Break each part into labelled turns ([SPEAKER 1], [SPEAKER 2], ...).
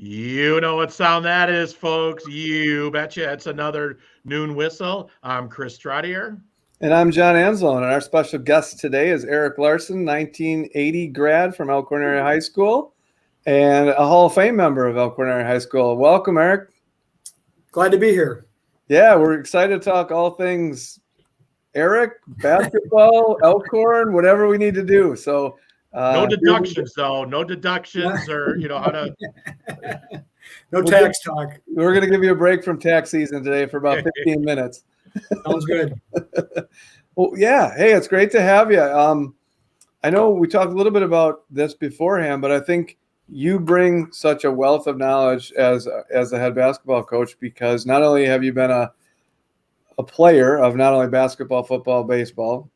[SPEAKER 1] You know what sound that is, folks. You betcha. It's another noon whistle. I'm Chris Trottier.
[SPEAKER 2] And I'm John Anzalone, and our special guest today is Eric Larsen, 1980 grad from Elkhorn Area High School and a Hall of Fame member of Elkhorn Area High School. Welcome, Eric.
[SPEAKER 3] Glad to be here.
[SPEAKER 2] Yeah, we're excited to talk all things Eric, basketball, Elkhorn, whatever we need to do. So
[SPEAKER 1] no deductions, though. No deductions or, how to.
[SPEAKER 3] No tax talk.
[SPEAKER 2] We're going to give you a break from tax season today for about 15 minutes.
[SPEAKER 3] Sounds good.
[SPEAKER 2] Well, yeah. Hey, it's great to have you. I know we talked a little bit about this beforehand, but I think you bring such a wealth of knowledge as a head basketball coach, because not only have you been a player of not only basketball, football, baseball,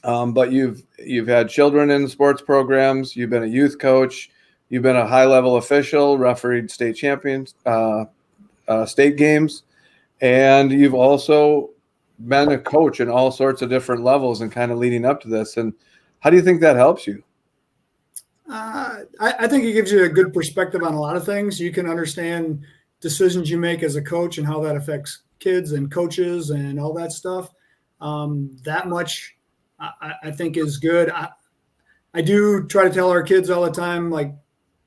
[SPEAKER 2] but you've had children in sports programs. You've been a youth coach. You've been a high-level official, refereed state champions, state games, and you've also been a coach in all sorts of different levels and kind of leading up to this. And how do you think that helps you?
[SPEAKER 3] I think it gives you a good perspective on a lot of things. You can understand decisions you make as a coach and how that affects kids and coaches and all that stuff. That much I think is good. I do try to tell our kids all the time, like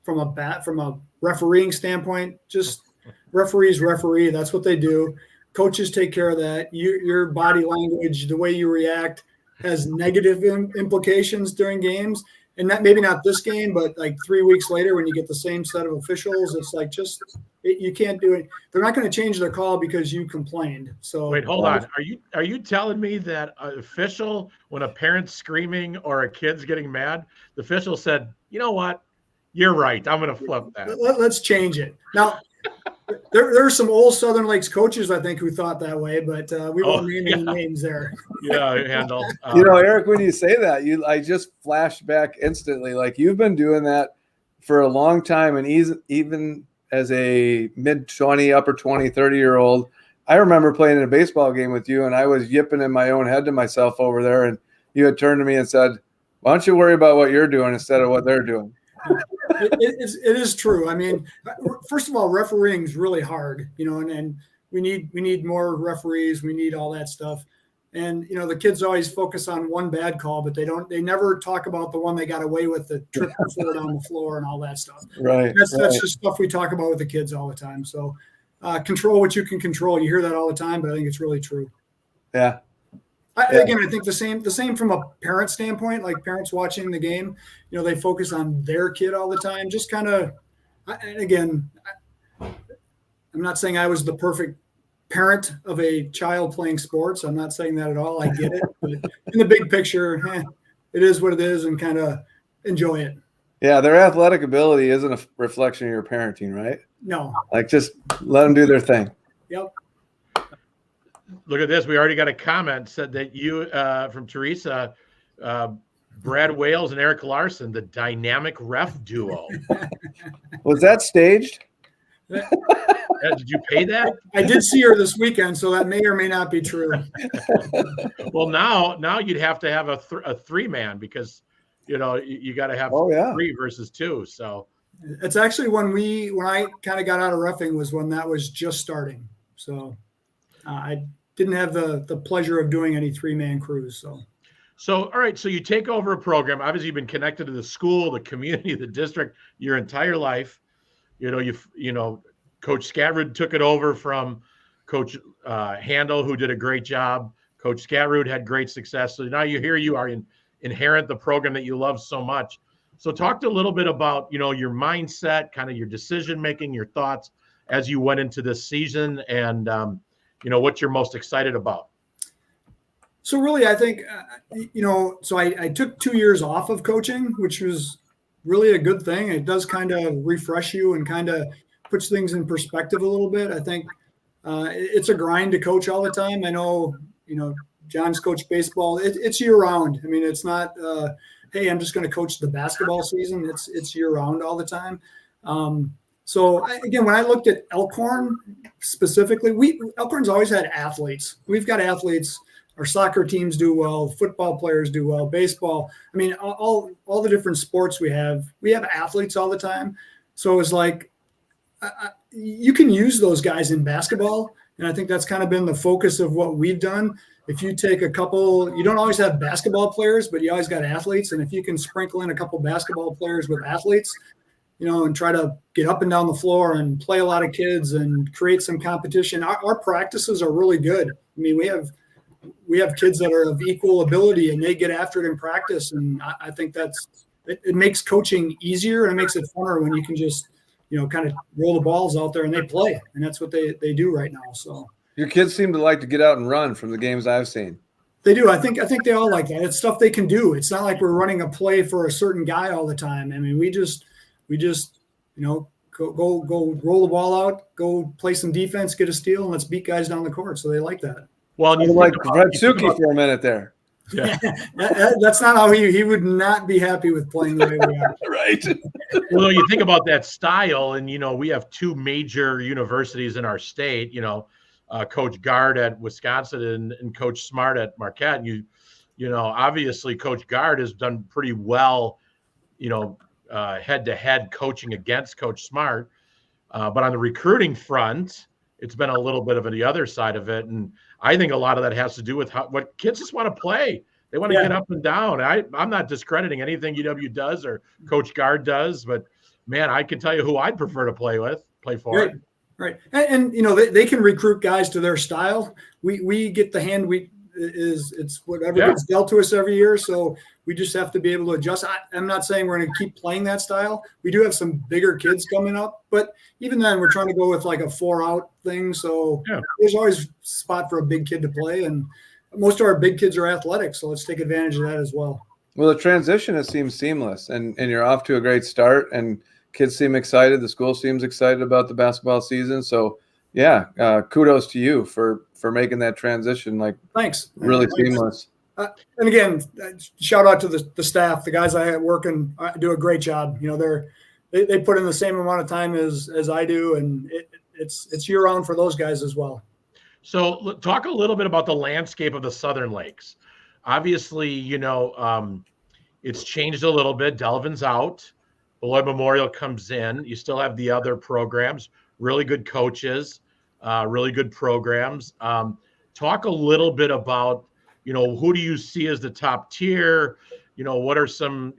[SPEAKER 3] from a refereeing standpoint, just referees referee. That's what they do. Coaches take care of that. Your body language, the way you react, has negative implications during games. And that maybe not this game, but like 3 weeks later when you get the same set of officials, it's like you can't do it. They're not going to change their call because you complained. So
[SPEAKER 1] wait, hold on. Are you telling me that an official, when a parent's screaming or a kid's getting mad, the official said, "You know what? You're right. I'm going to flip that.
[SPEAKER 3] Let's change it." Now, there are some old Southern Lakes coaches, I think, who thought that way, but we won't name any names there.
[SPEAKER 1] Yeah, handle.
[SPEAKER 2] Eric, when you say that, I just flashed back instantly. Like, you've been doing that for a long time, and even as a mid-20, upper 20, 30-year-old, I remember playing in a baseball game with you, and I was yipping in my own head to myself over there, and you had turned to me and said, "Why don't you worry about what you're doing instead of what they're doing?"
[SPEAKER 3] It is true. I mean, first of all, refereeing is really hard, and we need more referees. We need all that stuff. And, the kids always focus on one bad call, but they never talk about the one they got away with, the trip forward on the floor and all that stuff.
[SPEAKER 2] Right.
[SPEAKER 3] That's just stuff we talk about with the kids all the time. So control what you can control. You hear that all the time, but I think it's really true.
[SPEAKER 2] Yeah.
[SPEAKER 3] Again, I think the same from a parent standpoint, like parents watching the game, they focus on their kid all the time. Just kind of, and again, I'm not saying I was the perfect parent of a child playing sports. I'm not saying that at all. I get it. But in the big picture, it is what it is, and kind of enjoy it.
[SPEAKER 2] Yeah, their athletic ability isn't a reflection of your parenting, right?
[SPEAKER 3] No.
[SPEAKER 2] Like, just let them do their thing.
[SPEAKER 3] Yep.
[SPEAKER 1] Look at this. We already got a comment said that you, from Teresa, Brad Wales and Eric Larsen, the dynamic ref duo.
[SPEAKER 2] Was that staged?
[SPEAKER 1] Did you pay that?
[SPEAKER 3] I did see her this weekend, so that may or may not be true.
[SPEAKER 1] Well, now you'd have to have a 3-man, because you got to have 3 versus 2. So
[SPEAKER 3] it's actually when I kind of got out of reffing was when that was just starting. So I didn't have the pleasure of doing any 3-man crews.
[SPEAKER 1] So, all right. So you take over a program. Obviously, you've been connected to the school, the community, the district your entire life. Coach Scatrud took it over from Coach Handel, who did a great job. Coach Scatrud had great success. So now you are inherent the program that you love so much. So talk a little bit about, your mindset, kind of your decision-making, your thoughts as you went into this season, and, what you're most excited about.
[SPEAKER 3] So really, I think, so I took 2 years off of coaching, which was really a good thing. It does kind of refresh you and kind of puts things in perspective a little bit. I think it's a grind to coach all the time. I know, John's coached baseball. It's year round. I mean, it's not, hey, I'm just going to coach the basketball season. It's year round all the time. So again, when I looked at Elkhorn specifically, Elkhorn's always had athletes. We've got athletes. Our soccer teams do well. Football players do well. Baseball. I mean, all the different sports we have athletes all the time. So it's like, you can use those guys in basketball. And I think that's kind of been the focus of what we've done. If you take a couple, you don't always have basketball players, but you always got athletes. And if you can sprinkle in a couple basketball players with athletes, and try to get up and down the floor and play a lot of kids and create some competition, our practices are really good. I mean, we have kids that are of equal ability and they get after it in practice. And I think it makes coaching easier and it makes it funner when you can just, kind of roll the balls out there and they play. And that's what they do right now. So
[SPEAKER 2] your kids seem to like to get out and run from the games I've seen.
[SPEAKER 3] They do. I think they all like that. It's stuff they can do. It's not like we're running a play for a certain guy all the time. I mean, we just, go roll the ball out, go play some defense, get a steal, and let's beat guys down the court. So they like that.
[SPEAKER 1] Well,
[SPEAKER 2] you like Retsuki for a minute there.
[SPEAKER 1] Yeah.
[SPEAKER 3] That's not how he would not be happy with playing the way we are.
[SPEAKER 2] Right.
[SPEAKER 1] Well, you think about that style, and we have two major universities in our state. Coach Gard at Wisconsin and Coach Smart at Marquette. And obviously Coach Gard has done pretty well, head-to-head coaching against Coach Smart. But on the recruiting front, it's been a little bit of the other side of it. And I think a lot of that has to do with what kids just want to play. They want to get up and down. I'm not discrediting anything UW does or Coach Gard does, but man, I can tell you who I'd prefer to play for.
[SPEAKER 3] Right. And they can recruit guys to their style. We get the hand it's whatever gets dealt to us every year. So we just have to be able to adjust. I'm not saying we're going to keep playing that style. We do have some bigger kids coming up, but even then we're trying to go with like a 4-out thing. So there's always a spot for a big kid to play. And most of our big kids are athletic. So let's take advantage of that as well.
[SPEAKER 2] Well, the transition has seemed seamless and you're off to a great start and kids seem excited. The school seems excited about the basketball season. So kudos to you for making that transition.
[SPEAKER 3] Thanks.
[SPEAKER 2] Really seamless.
[SPEAKER 3] And again, shout out to the staff. The guys I have working do a great job. They put in the same amount of time as I do, and it's year round for those guys as well.
[SPEAKER 1] So talk a little bit about the landscape of the Southern Lakes. Obviously, it's changed a little bit. Delvin's out. Beloit Memorial comes in. You still have the other programs, really good coaches, really good programs. Talk a little bit about, who do you see as the top tier? What are some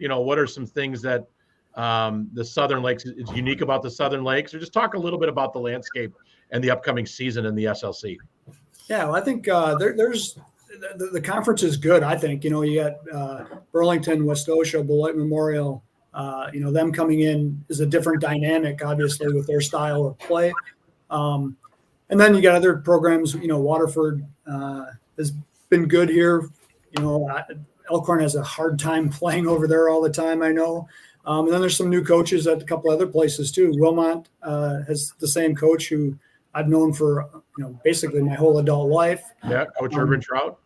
[SPEAKER 1] things that the Southern Lakes is unique about the Southern Lakes? Or just talk a little bit about the landscape and the upcoming season in the SLC.
[SPEAKER 3] Yeah, well, I think there's the conference is good. I think, you got Burlington, Westosha, Beloit Memorial, them coming in is a different dynamic, obviously, with their style of play. And then you got other programs, Waterford has been good here. Elkhorn has a hard time playing over there all the time, I know. And then there's some new coaches at a couple other places too. Wilmot has the same coach who I've known for, basically my whole adult life.
[SPEAKER 1] Yeah, Coach Urban Trout.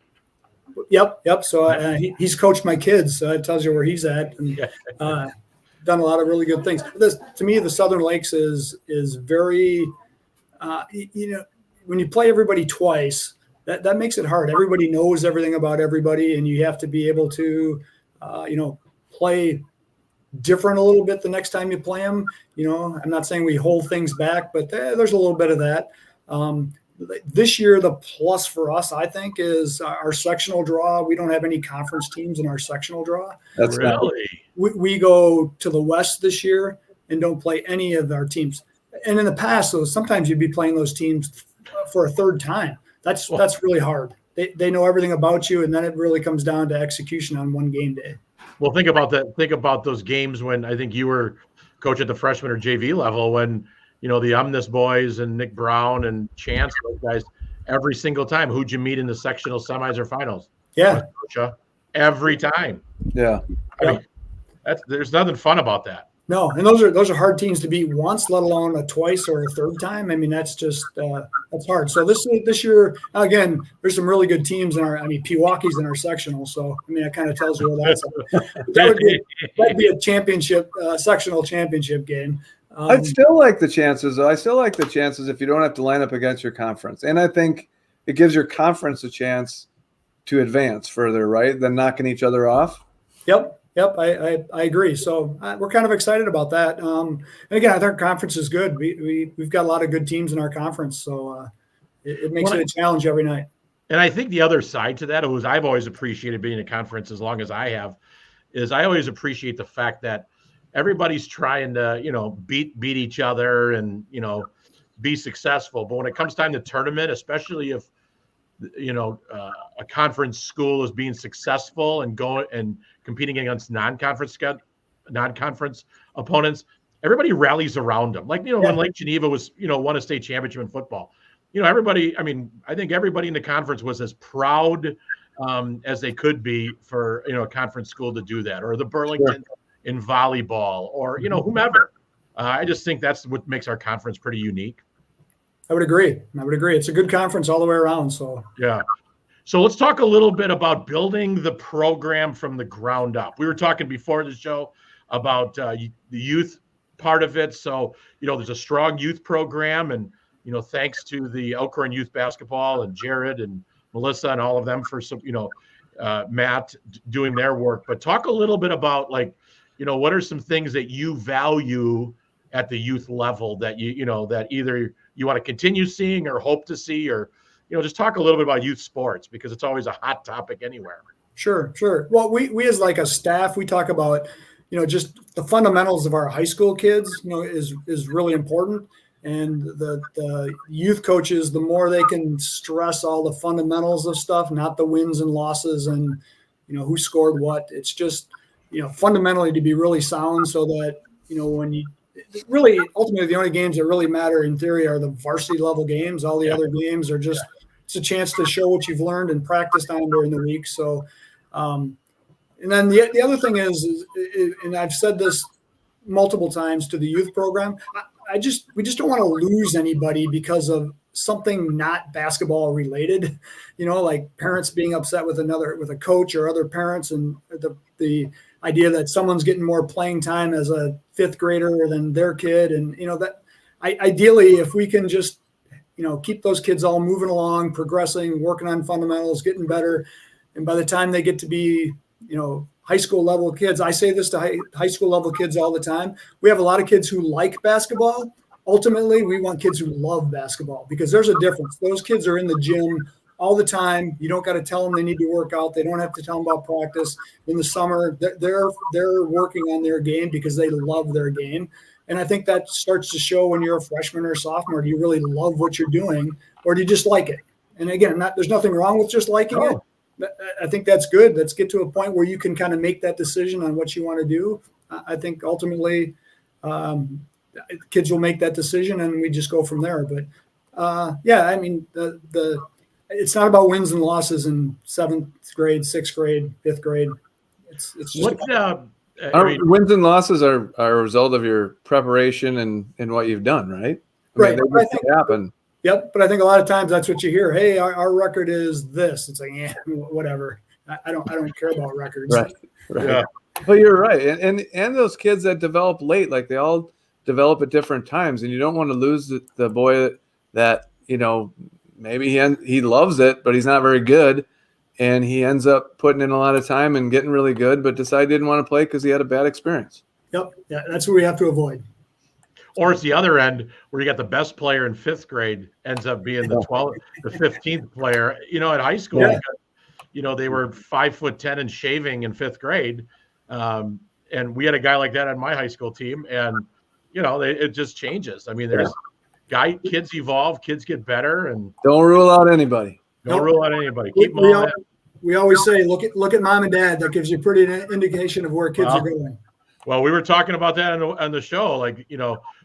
[SPEAKER 3] Yep. So he's coached my kids, so it tells you where he's at, and done a lot of really good things. To me, the Southern Lakes is very, when you play everybody twice, that makes it hard. Everybody knows everything about everybody, and you have to be able to, play different a little bit the next time you play them. I'm not saying we hold things back, but there's a little bit of that. This year, the plus for us, I think, is our sectional draw. We don't have any conference teams in our sectional draw.
[SPEAKER 2] That's
[SPEAKER 1] really.
[SPEAKER 3] We go to the West this year and don't play any of our teams. And in the past, so sometimes you'd be playing those teams for a third time. That's really hard. They know everything about you, and then it really comes down to execution on one game day.
[SPEAKER 1] Well, think about that. Think about those games when I think you were coach at the freshman or JV level when, the Alumnus boys and Nick Brown and Chance, those guys, every single time. Who'd you meet in the sectional semis or finals?
[SPEAKER 3] Yeah.
[SPEAKER 1] Every time.
[SPEAKER 2] Yeah.
[SPEAKER 1] I mean, there's nothing fun about that.
[SPEAKER 3] No, and those are hard teams to beat once, let alone a twice or a third time. I mean, that's just that's hard. So this year, again, there's some really good teams in our. Pewaukee's in our sectional. So that kind of tells you where that's at. That'd be a championship, sectional championship game.
[SPEAKER 2] I'd still like the chances, though. I still like the chances if you don't have to line up against your conference, and I think it gives your conference a chance to advance further, right, than knocking each other off.
[SPEAKER 3] Yep. Yep, I agree. So we're kind of excited about that. And again, I think our conference is good. We've got a lot of good teams in our conference, so it makes it a challenge every night.
[SPEAKER 1] And I think the other side to that, was I've always appreciated being in a conference as long as I have, is I always appreciate the fact that everybody's trying to, beat each other and, be successful. But when it comes time to tournament, especially if, a conference school is being successful and going and competing against non-conference opponents, everybody rallies around them. Like, when Lake Geneva was, won a state championship in football, everybody, I think everybody in the conference was as proud as they could be for, a conference school to do that, or the Burlington in volleyball, or, whomever. I just think that's what makes our conference pretty unique.
[SPEAKER 3] I would agree. It's a good conference all the way around. So
[SPEAKER 1] yeah. So let's talk a little bit about building the program from the ground up. We were talking before the show about the youth part of it. So, there's a strong youth program, and, thanks to the Elkhorn youth basketball and Jared and Melissa and all of them for some, Matt doing their work. But talk a little bit about, like, what are some things that you value at the youth level that that either you want to continue seeing or hope to see, or, just talk a little bit about youth sports, because it's always a hot topic anywhere.
[SPEAKER 3] Sure. Well, we as like a staff, we talk about, just the fundamentals of our high school kids, is really important. And the youth coaches, the more they can stress all the fundamentals of stuff, not the wins and losses and, who scored what. It's just, fundamentally to be really sound, so that, when you really, ultimately, the only games that really matter in theory are the varsity level games. All the other games are just, it's a chance to show what you've learned and practiced on during the week. So, and then the other thing is, and I've said this multiple times to the youth program, we just don't want to lose anybody because of something not basketball related, like parents being upset with a coach or other parents, and the idea that someone's getting more playing time as a fifth grader than their kid. And, that ideally, if we can just, keep those kids all moving along, progressing, working on fundamentals, getting better. And by the time they get to be, high school level kids, I say this to high school level kids all the time. We have a lot of kids who like basketball. Ultimately, we want kids who love basketball, because there's a difference. Those kids are in the gym all the time. You don't got to tell them they need to work out. They don't have to tell them about practice. In the summer, they're working on their game because they love their game. And I think that starts to show when you're a freshman or a sophomore. Do you really love what you're doing, or do you just like it? And again, there's nothing wrong with just liking it. I think that's good. Let's get to a point where you can kind of make that decision on what you want to do. I think ultimately kids will make that decision, and we just go from there. But it's not about wins and losses in 7th grade, 6th grade, 5th grade. It's just
[SPEAKER 2] wins and losses are a result of your preparation and what you've done, right?
[SPEAKER 3] Right.
[SPEAKER 2] They just happen.
[SPEAKER 3] Yep. But I think a lot of times that's what you hear. Hey, our record is this. It's like, whatever. I don't care about records.
[SPEAKER 2] Right. Yeah. But you're right. And those kids that develop late, like they all develop at different times, and you don't want to lose the boy that, maybe he loves it, but he's not very good. And he ends up putting in a lot of time and getting really good, but decided he didn't want to play because he had a bad experience.
[SPEAKER 3] Yep. Yeah. That's what we have to avoid.
[SPEAKER 1] Or it's the other end where you got the best player in 5th grade ends up being the 15th player, at high school, because, they were 5'10" and shaving in 5th grade. And we had a guy like that on my high school team, and, it just changes. I mean, kids evolve, kids get better, and
[SPEAKER 2] don't rule out anybody.
[SPEAKER 1] Keep them all in.
[SPEAKER 3] We always say, look at mom and dad. That gives you a pretty indication of where kids are going.
[SPEAKER 1] Well, we were talking about that on the show. Like,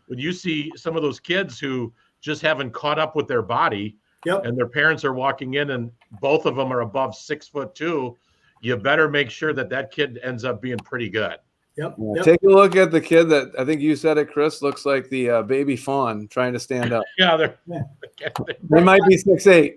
[SPEAKER 1] when you see some of those kids who just haven't caught up with their body, and their parents are walking in and both of them are above 6'2", you better make sure that kid ends up being pretty good.
[SPEAKER 3] Yep.
[SPEAKER 2] Take a look at the kid that I think you said it, Chris, looks like the baby fawn trying to stand up. They might be 6'8".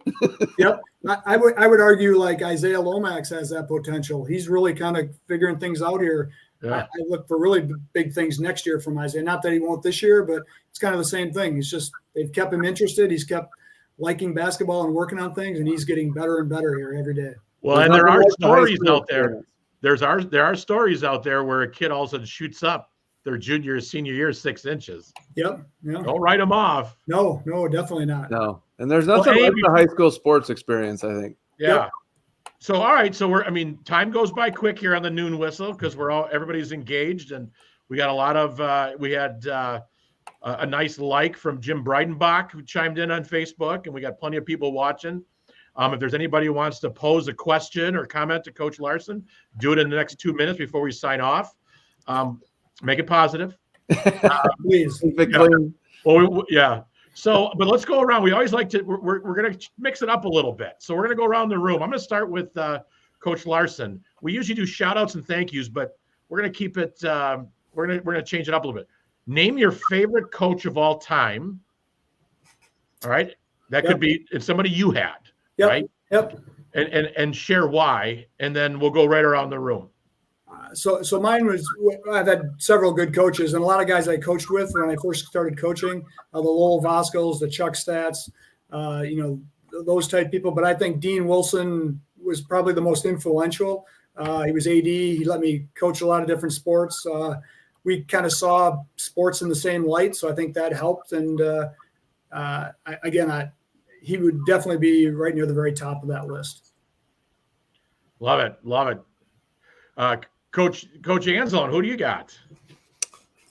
[SPEAKER 3] Yep. I would argue like Isaiah Lomax has that potential. He's really kind of figuring things out here. Yeah. I look for really big things next year from Isaiah. Not that he won't this year, but it's kind of the same thing. It's just they've kept him interested. He's kept liking basketball and working on things, and he's getting better and better here every day.
[SPEAKER 1] Well, and there are stories out there. there are stories out there where a kid all of a sudden shoots up their junior or senior year 6 inches.
[SPEAKER 3] Yep. Yeah.
[SPEAKER 1] Don't write them off.
[SPEAKER 3] No, definitely not.
[SPEAKER 2] No. And there's nothing like the high school sports experience, I think.
[SPEAKER 1] Yeah.
[SPEAKER 3] Yep.
[SPEAKER 1] So, all right. So time goes by quick here on the noon whistle because everybody's engaged, and we got a lot of, we had a nice like from Jim Breidenbach who chimed in on Facebook, and we got plenty of people watching. If there's anybody who wants to pose a question or comment to Coach Larsen, do it in the next 2 minutes before we sign off. Make it positive.
[SPEAKER 3] Please.
[SPEAKER 2] Yeah.
[SPEAKER 1] Well, yeah. So, but let's go around. We always like to, we're going to mix it up a little bit. So we're going to go around the room. I'm going to start with Coach Larsen. We usually do shout outs and thank yous, but we're going to keep it, we're going to change it up a little bit. Name your favorite coach of all time. All right. That could be somebody you had, right?
[SPEAKER 3] Yep.
[SPEAKER 1] And share why, and then we'll go right around the room.
[SPEAKER 3] So mine was, I've had several good coaches and a lot of guys I coached with when I first started coaching, the Lowell Voskels, the Chuck Stats, those type people. But I think Dean Wilson was probably the most influential. He was AD. He let me coach a lot of different sports. We kind of saw sports in the same light. So I think that helped. And he would definitely be right near the very top of that list.
[SPEAKER 1] Love it. Love it. Coach Anzalone, who do you got?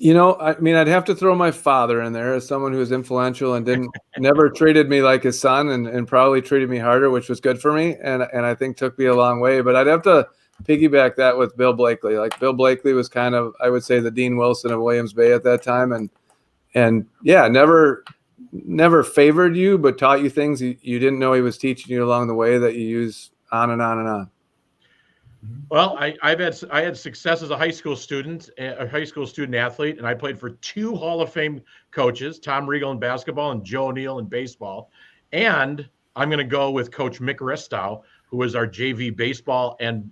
[SPEAKER 2] I'd have to throw my father in there as someone who was influential and never treated me like his son and probably treated me harder, which was good for me. And I think took me a long way, but I'd have to piggyback that with Bill Blakely. Like Bill Blakely was kind of, I would say, the Dean Wilson of Williams Bay at that time. And yeah, never favored you, but taught you things you didn't know he was teaching you along the way that you use on and on and on.
[SPEAKER 1] Well, I had success as a high school student athlete, and I played for 2 Hall of Fame coaches, Tom Regal in basketball and Joe O'Neill in baseball. And I'm going to go with Coach Mick Ristow, who was our JV baseball and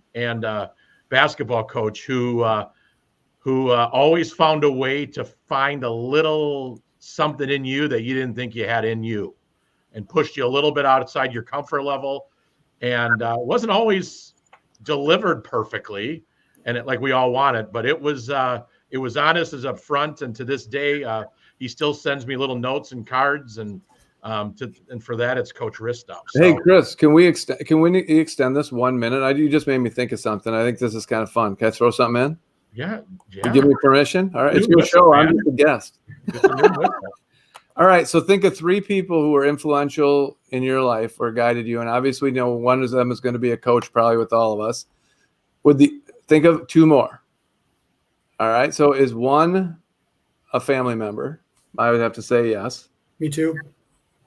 [SPEAKER 1] basketball coach, who always found a way to find a little something in you that you didn't think you had in you, and pushed you a little bit outside your comfort level, and wasn't always delivered perfectly and like we all want it, but it was honest as up front. And to this day, he still sends me little notes and cards, and for that, it's Coach Ristow. So,
[SPEAKER 2] hey, Chris, can we extend this 1 minute? You just made me think of something. I think this is kind of fun. Can I throw something in?
[SPEAKER 1] Yeah.
[SPEAKER 2] You give me permission? All right. It's your show. I'm just a guest. All right. So think of 3 people who were influential in your life or guided you. And obviously, one of them is going to be a coach, probably with all of us. Think of 2 more. All right. So is one a family member? I would have to say yes.
[SPEAKER 3] Me too.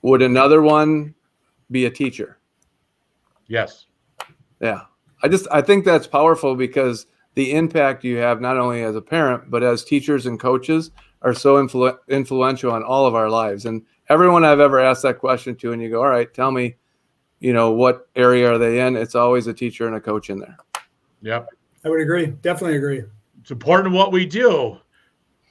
[SPEAKER 2] Would another one be a teacher?
[SPEAKER 1] Yes.
[SPEAKER 2] Yeah. I think that's powerful because the impact you have not only as a parent, but as teachers and coaches are so influential on all of our lives. And everyone I've ever asked that question to, and you go, all right, tell me, what area are they in? It's always a teacher and a coach in there.
[SPEAKER 1] Yep.
[SPEAKER 3] I would agree. Definitely agree.
[SPEAKER 1] It's important what we do.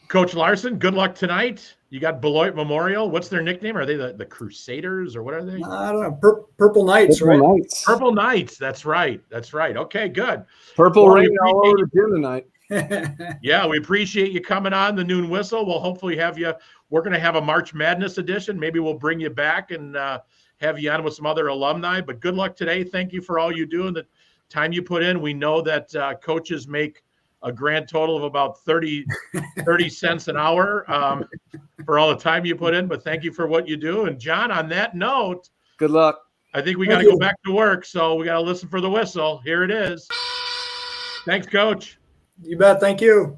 [SPEAKER 1] Coach Larsen, good luck tonight. You got Beloit Memorial. What's their nickname? Are they the Crusaders or what are they?
[SPEAKER 3] I don't know. Purple Knights, right?
[SPEAKER 2] Knights.
[SPEAKER 1] Purple Knights. That's right. Okay, good.
[SPEAKER 2] Purple rain all over the gym tonight.
[SPEAKER 1] Yeah, we appreciate you coming on the Noon Whistle. We'll hopefully have you. We're going to have a March Madness edition. Maybe we'll bring you back and have you on with some other alumni. But good luck today. Thank you for all you do and the time you put in. We know that coaches make a grand total of about 30 cents an hour for all the time you put in. But thank you for what you do. And John, on that note,
[SPEAKER 2] good luck.
[SPEAKER 1] I think we got to go back to work. So we got to listen for the whistle. Here it is. Thanks, Coach.
[SPEAKER 3] You bet. Thank you.